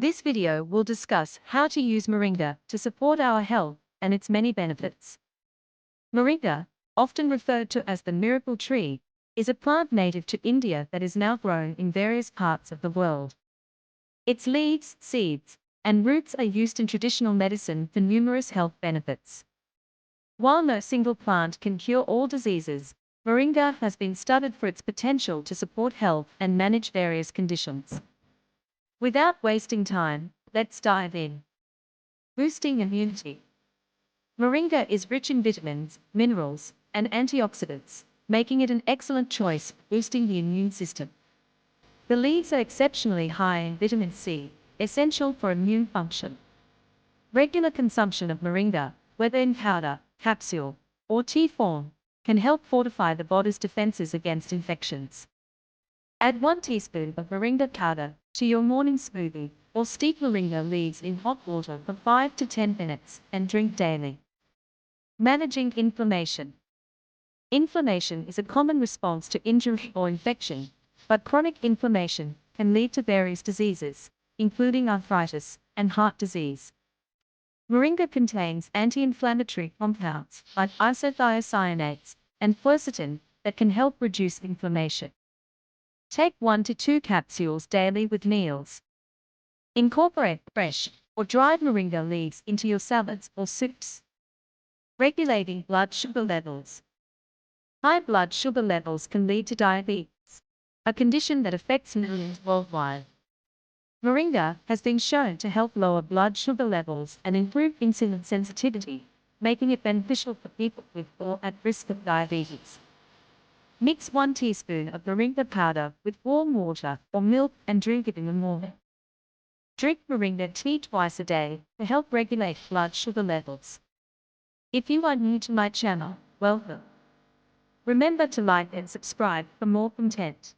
This video will discuss how to use moringa to support our health and its many benefits. Moringa, often referred to as the miracle tree, is a plant native to India that is now grown in various parts of the world. Its leaves, seeds, and roots are used in traditional medicine for numerous health benefits. While no single plant can cure all diseases, moringa has been studied for its potential to support health and manage various conditions. Without wasting time, let's dive in. Boosting immunity. Moringa is rich in vitamins, minerals, and antioxidants, making it an excellent choice for boosting the immune system. The leaves are exceptionally high in vitamin C, essential for immune function. Regular consumption of moringa, whether in powder, capsule, or tea form, can help fortify the body's defenses against infections. Add 1 teaspoon of moringa powder to your morning smoothie, or steep moringa leaves in hot water for 5 to 10 minutes and drink daily. Managing inflammation. Inflammation is a common response to injury or infection, but chronic inflammation can lead to various diseases, including arthritis and heart disease. Moringa contains anti-inflammatory compounds like isothiocyanates and quercetin that can help reduce inflammation. Take 1 to 2 capsules daily with meals. Incorporate fresh or dried moringa leaves into your salads or soups. Regulating blood sugar levels. High blood sugar levels can lead to diabetes, a condition that affects millions worldwide. Moringa has been shown to help lower blood sugar levels and improve insulin sensitivity, making it beneficial for people with or at risk of diabetes. Mix 1 teaspoon of moringa powder with warm water or milk and drink it in the morning. Drink moringa tea twice a day to help regulate blood sugar levels. If you are new to my channel, welcome. Remember to like and subscribe for more content.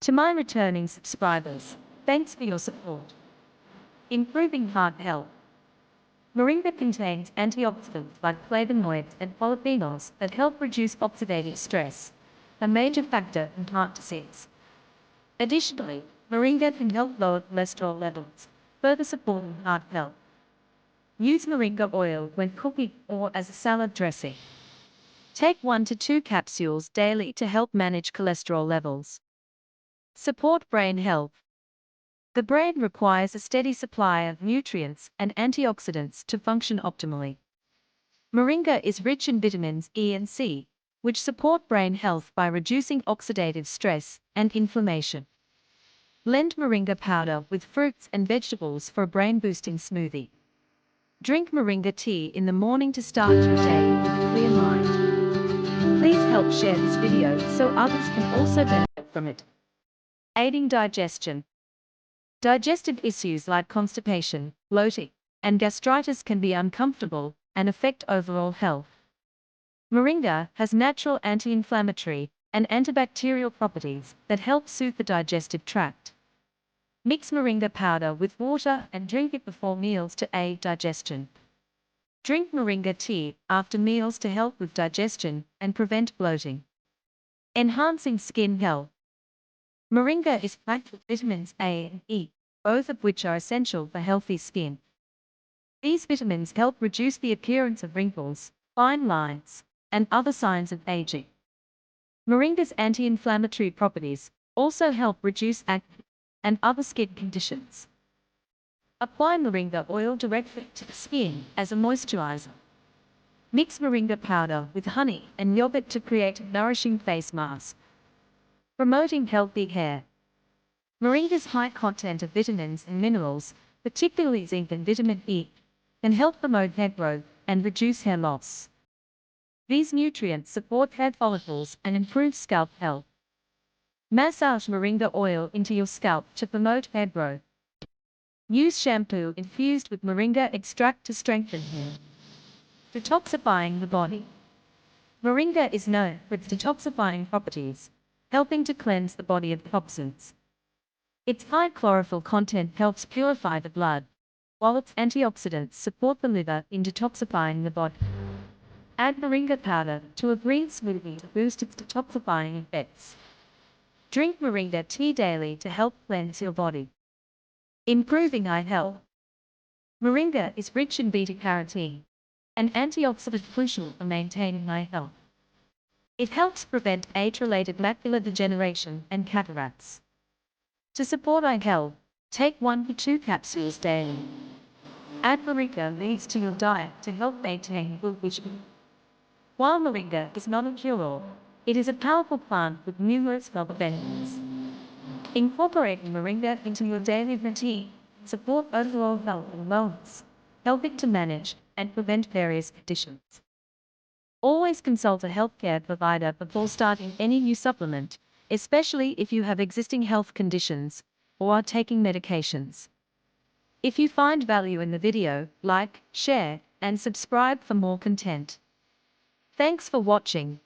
To my returning subscribers, thanks for your support. Improving heart health. Moringa contains antioxidants like flavonoids and polyphenols that help reduce oxidative stress, a major factor in heart disease. Additionally, moringa can help lower cholesterol levels, further supporting heart health. Use moringa oil when cooking or as a salad dressing. Take 1 to 2 capsules daily to help manage cholesterol levels. Support brain health. The brain requires a steady supply of nutrients and antioxidants to function optimally. Moringa is rich in vitamins E and C, which support brain health by reducing oxidative stress and inflammation. Blend moringa powder with fruits and vegetables for a brain-boosting smoothie. Drink moringa tea in the morning to start your day with a clear mind. Please help share this video so others can also benefit from it. Aiding digestion. Digestive issues like constipation, bloating, and gastritis can be uncomfortable and affect overall health. Moringa has natural anti-inflammatory and antibacterial properties that help soothe the digestive tract. Mix moringa powder with water and drink it before meals to aid digestion. Drink moringa tea after meals to help with digestion and prevent bloating. Enhancing skin health. Moringa is packed with vitamins A and E, both of which are essential for healthy skin. These vitamins help reduce the appearance of wrinkles, fine lines, and other signs of aging. Moringa's anti-inflammatory properties also help reduce acne and other skin conditions. Apply moringa oil directly to the skin as a moisturizer. Mix moringa powder with honey and yogurt to create a nourishing face mask. Promoting healthy hair. Moringa's high content of vitamins and minerals, particularly zinc and vitamin E, can help promote hair growth and reduce hair loss. These nutrients support hair follicles and improve scalp health. Massage moringa oil into your scalp to promote hair growth. Use shampoo infused with moringa extract to strengthen hair. Detoxifying the body. Moringa is known for its detoxifying properties, helping to cleanse the body of toxins. Its high chlorophyll content helps purify the blood, while its antioxidants support the liver in detoxifying the body. Add moringa powder to a green smoothie to boost its detoxifying effects. Drink moringa tea daily to help cleanse your body. Improving eye health. Moringa is rich in beta-carotene, an antioxidant crucial for maintaining eye health. It helps prevent age-related macular degeneration and cataracts. To support eye health, take 1 to 2 capsules daily. Add moringa leaves to your diet to help maintain good vision. While moringa is not a cure-all, it is a powerful plant with numerous health benefits. Incorporating moringa into your daily routine supports overall health and wellness, helping to manage and prevent various conditions. Always consult a healthcare provider before starting any new supplement, especially if you have existing health conditions or are taking medications. If you find value in the video, like, share, and subscribe for more content. Thanks for watching.